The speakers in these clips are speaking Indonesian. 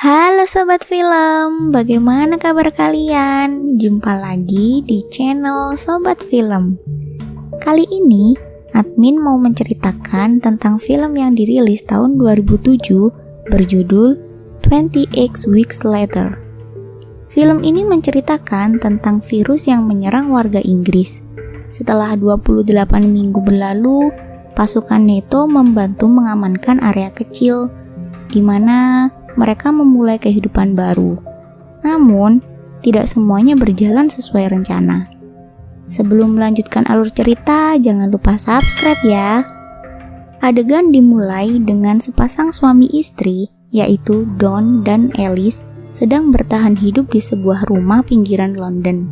Halo Sobat Film, bagaimana kabar kalian? Jumpa lagi di channel Sobat Film. Kali ini, admin mau menceritakan tentang film yang dirilis tahun 2007 berjudul 28 Weeks Later. Film ini menceritakan tentang virus yang menyerang warga Inggris. Setelah 28 minggu berlalu, pasukan NATO membantu mengamankan area kecil, di mana mereka memulai kehidupan baru. Namun, tidak semuanya berjalan sesuai rencana. Sebelum melanjutkan alur cerita, jangan lupa subscribe ya. Adegan dimulai dengan sepasang suami istri, yaitu Don dan Alice, sedang bertahan hidup di sebuah rumah pinggiran London.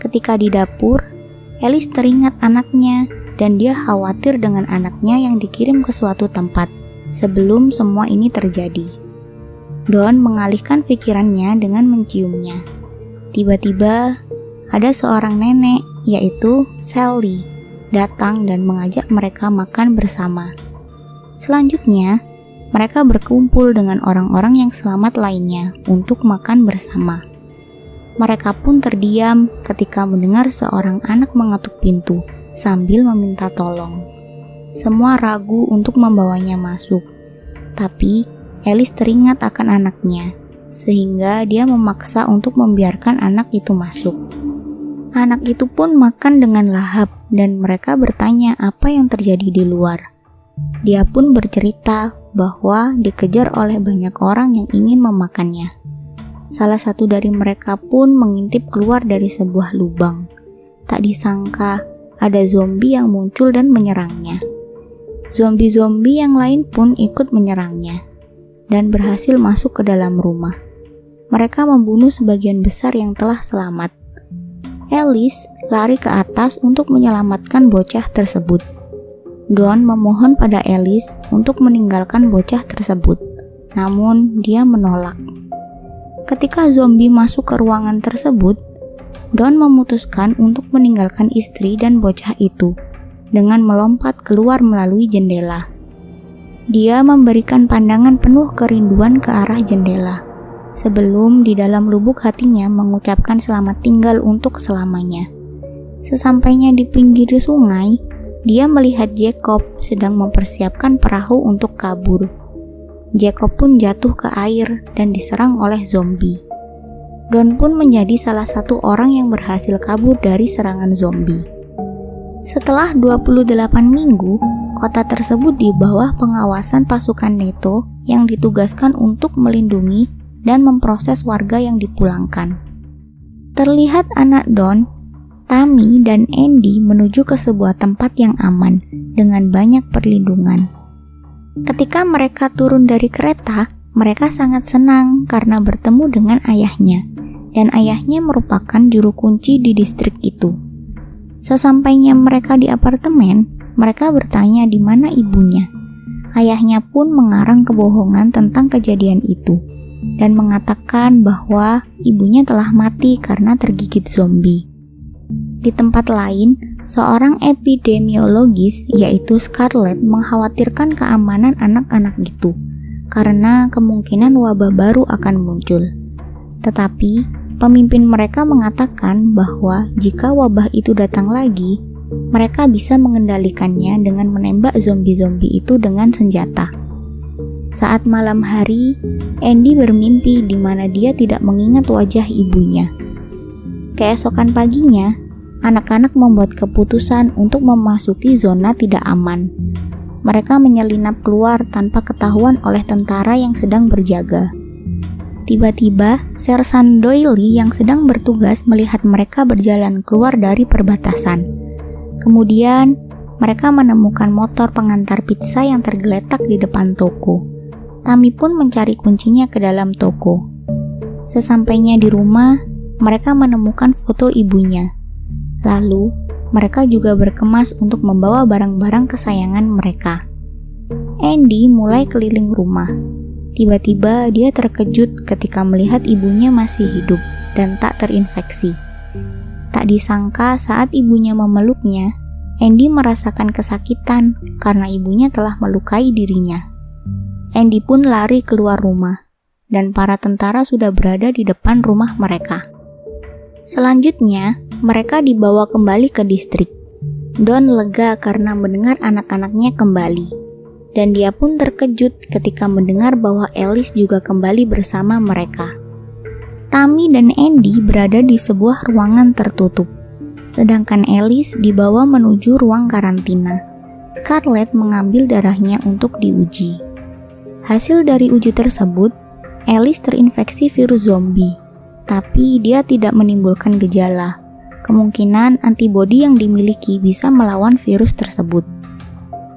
Ketika di dapur, Alice teringat anaknya dan dia khawatir dengan anaknya yang dikirim ke suatu tempat sebelum semua ini terjadi. Don mengalihkan pikirannya dengan menciumnya. Tiba-tiba, ada seorang nenek, yaitu Sally, datang dan mengajak mereka makan bersama. Selanjutnya, mereka berkumpul dengan orang-orang yang selamat lainnya untuk makan bersama. Mereka pun terdiam ketika mendengar seorang anak mengetuk pintu sambil meminta tolong. Semua ragu untuk membawanya masuk, tapi Alice teringat akan anaknya, sehingga dia memaksa untuk membiarkan anak itu masuk. Anak itu pun makan dengan lahap dan mereka bertanya apa yang terjadi di luar. Dia pun bercerita bahwa dikejar oleh banyak orang yang ingin memakannya. Salah satu dari mereka pun mengintip keluar dari sebuah lubang. Tak disangka ada zombie yang muncul dan menyerangnya. Zombie-zombie yang lain pun ikut menyerangnya dan berhasil masuk ke dalam rumah. Mereka membunuh sebagian besar yang telah selamat. Alice lari ke atas untuk menyelamatkan bocah tersebut. Don memohon pada Alice untuk meninggalkan bocah tersebut, namun dia menolak. Ketika zombie masuk ke ruangan tersebut, Don memutuskan untuk meninggalkan istri dan bocah itu dengan melompat keluar melalui jendela. Dia memberikan pandangan penuh kerinduan ke arah jendela, sebelum di dalam lubuk hatinya mengucapkan selamat tinggal untuk selamanya. Sesampainya di pinggir sungai, dia melihat Jacob sedang mempersiapkan perahu untuk kabur. Jacob pun jatuh ke air dan diserang oleh zombie. Don pun menjadi salah satu orang yang berhasil kabur dari serangan zombie. Setelah 28 minggu, kota tersebut di bawah pengawasan pasukan NATO yang ditugaskan untuk melindungi dan memproses warga yang dipulangkan. Terlihat anak Don, Tammy, dan Andy menuju ke sebuah tempat yang aman dengan banyak perlindungan. Ketika mereka turun dari kereta, mereka sangat senang karena bertemu dengan ayahnya, dan ayahnya merupakan juru kunci di distrik itu. Sesampainya mereka di apartemen, mereka bertanya di mana ibunya. Ayahnya pun mengarang kebohongan tentang kejadian itu dan mengatakan bahwa ibunya telah mati karena tergigit zombie. Di tempat lain, seorang epidemiologis yaitu Scarlett mengkhawatirkan keamanan anak-anak itu karena kemungkinan wabah baru akan muncul. Tetapi pemimpin mereka mengatakan bahwa jika wabah itu datang lagi, mereka bisa mengendalikannya dengan menembak zombie-zombie itu dengan senjata. Saat malam hari, Andy bermimpi di mana dia tidak mengingat wajah ibunya. Keesokan paginya, anak-anak membuat keputusan untuk memasuki zona tidak aman. Mereka menyelinap keluar tanpa ketahuan oleh tentara yang sedang berjaga. Tiba-tiba, Sersan Doily yang sedang bertugas melihat mereka berjalan keluar dari perbatasan. Kemudian, mereka menemukan motor pengantar pizza yang tergeletak di depan toko. Tammy pun mencari kuncinya ke dalam toko. Sesampainya di rumah, mereka menemukan foto ibunya. Lalu, mereka juga berkemas untuk membawa barang-barang kesayangan mereka. Andy mulai keliling rumah. Tiba-tiba dia terkejut ketika melihat ibunya masih hidup dan tak terinfeksi. Tak disangka saat ibunya memeluknya, Andy merasakan kesakitan karena ibunya telah melukai dirinya. Andy pun lari keluar rumah dan para tentara sudah berada di depan rumah mereka. Selanjutnya, mereka dibawa kembali ke distrik. Don lega karena mendengar anak-anaknya kembali, dan dia pun terkejut ketika mendengar bahwa Alice juga kembali bersama mereka. Tammy dan Andy berada di sebuah ruangan tertutup, sedangkan Alice dibawa menuju ruang karantina. Scarlett mengambil darahnya untuk diuji. Hasil dari uji tersebut, Alice terinfeksi virus zombie, tapi dia tidak menimbulkan gejala. Kemungkinan antibodi yang dimiliki bisa melawan virus tersebut.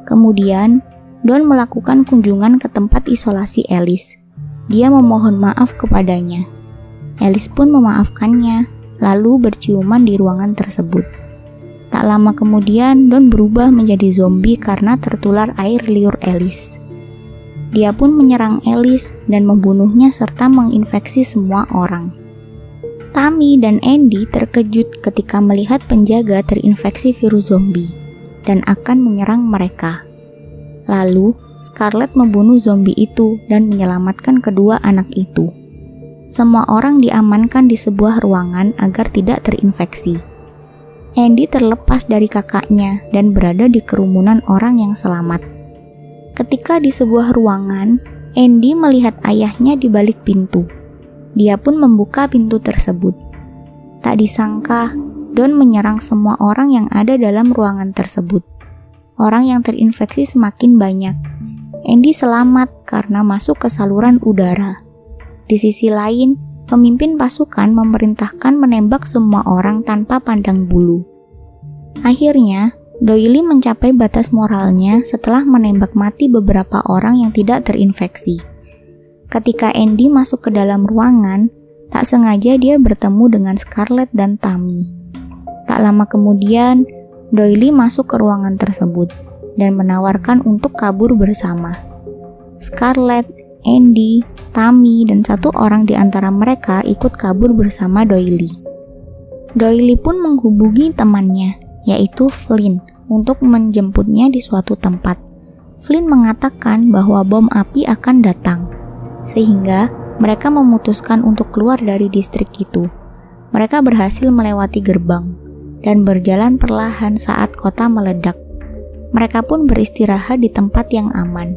Kemudian, Don melakukan kunjungan ke tempat isolasi Alice. Dia memohon maaf kepadanya. Alice pun memaafkannya, lalu berciuman di ruangan tersebut. Tak lama kemudian, Don berubah menjadi zombie karena tertular air liur Alice. Dia pun menyerang Alice dan membunuhnya serta menginfeksi semua orang. Tammy dan Andy terkejut ketika melihat penjaga terinfeksi virus zombie dan akan menyerang mereka. Lalu, Scarlett membunuh zombie itu dan menyelamatkan kedua anak itu. Semua orang diamankan di sebuah ruangan agar tidak terinfeksi. Andy terlepas dari kakaknya dan berada di kerumunan orang yang selamat. Ketika di sebuah ruangan, Andy melihat ayahnya di balik pintu. Dia pun membuka pintu tersebut. Tak disangka, Don menyerang semua orang yang ada dalam ruangan tersebut. Orang yang terinfeksi semakin banyak. Andy selamat karena masuk ke saluran udara. Di sisi lain, pemimpin pasukan memerintahkan menembak semua orang tanpa pandang bulu. Akhirnya, Doyle mencapai batas moralnya setelah menembak mati beberapa orang yang tidak terinfeksi. Ketika Andy masuk ke dalam ruangan, tak sengaja dia bertemu dengan Scarlett dan Tammy. Tak lama kemudian, Doyle masuk ke ruangan tersebut dan menawarkan untuk kabur bersama. Scarlett, Andy, Tammy, dan satu orang di antara mereka ikut kabur bersama Doyle. Doyle pun menghubungi temannya, yaitu Flynn, untuk menjemputnya di suatu tempat. Flynn mengatakan bahwa bom api akan datang, sehingga mereka memutuskan untuk keluar dari distrik itu. Mereka berhasil melewati gerbang dan berjalan perlahan saat kota meledak. Mereka pun beristirahat di tempat yang aman.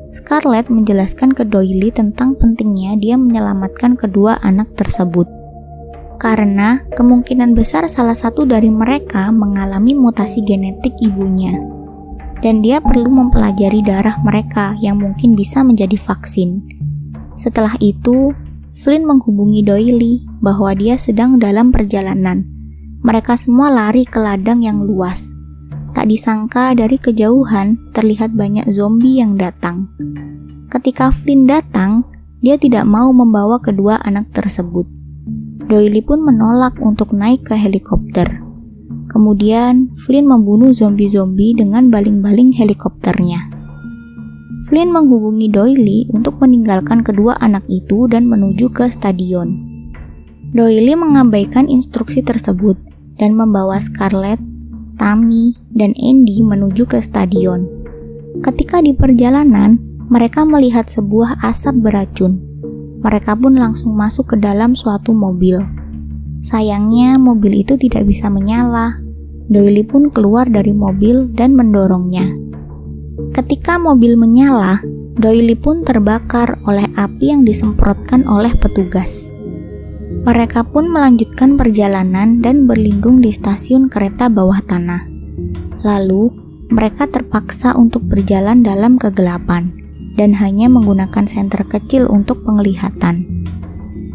Scarlett menjelaskan ke Doyle tentang pentingnya dia menyelamatkan kedua anak tersebut, karena kemungkinan besar salah satu dari mereka mengalami mutasi genetik ibunya, dan dia perlu mempelajari darah mereka yang mungkin bisa menjadi vaksin. Setelah itu, Flynn menghubungi Doyle bahwa dia sedang dalam perjalanan. Mereka semua lari ke ladang yang luas. Tak disangka dari kejauhan terlihat banyak zombie yang datang. Ketika Flynn datang, dia tidak mau membawa kedua anak tersebut. Doyle pun menolak untuk naik ke helikopter. Kemudian, Flynn membunuh zombie-zombie dengan baling-baling helikopternya. Flynn menghubungi Doyle untuk meninggalkan kedua anak itu dan menuju ke stadion. Doyle mengabaikan instruksi tersebut dan membawa Scarlett, Tammy, dan Andy menuju ke stadion. Ketika di perjalanan, mereka melihat sebuah asap beracun. Mereka pun langsung masuk ke dalam suatu mobil. Sayangnya, mobil itu tidak bisa menyala. Doyle pun keluar dari mobil dan mendorongnya. Ketika mobil menyala, Doyle pun terbakar oleh api yang disemprotkan oleh petugas. Mereka pun melanjutkan perjalanan dan berlindung di stasiun kereta bawah tanah. Lalu, mereka terpaksa untuk berjalan dalam kegelapan dan hanya menggunakan senter kecil untuk penglihatan.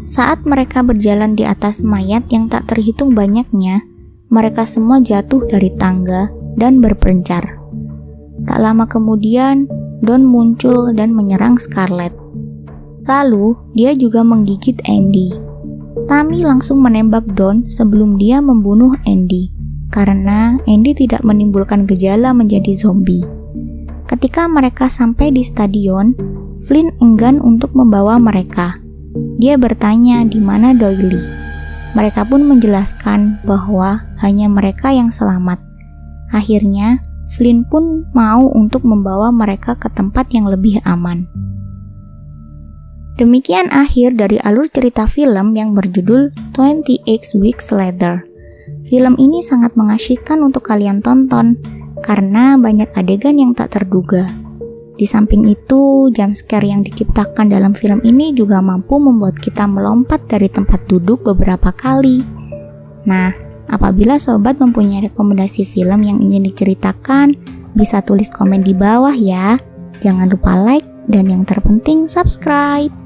Saat mereka berjalan di atas mayat yang tak terhitung banyaknya, mereka semua jatuh dari tangga dan berpencar. Tak lama kemudian, Don muncul dan menyerang Scarlett. Lalu, dia juga menggigit Andy. Tammy langsung menembak Don sebelum dia membunuh Andy, karena Andy tidak menimbulkan gejala menjadi zombie. Ketika mereka sampai di stadion, Flynn enggan untuk membawa mereka. Dia bertanya di mana Doyle. Mereka pun menjelaskan bahwa hanya mereka yang selamat. Akhirnya, Flynn pun mau untuk membawa mereka ke tempat yang lebih aman. Demikian akhir dari alur cerita film yang berjudul 28 Weeks Later. Film ini sangat mengasyikkan untuk kalian tonton karena banyak adegan yang tak terduga. Di samping itu, jump scare yang diciptakan dalam film ini juga mampu membuat kita melompat dari tempat duduk beberapa kali. Nah, apabila sobat mempunyai rekomendasi film yang ingin diceritakan, bisa tulis komen di bawah ya. Jangan lupa like dan yang terpenting subscribe.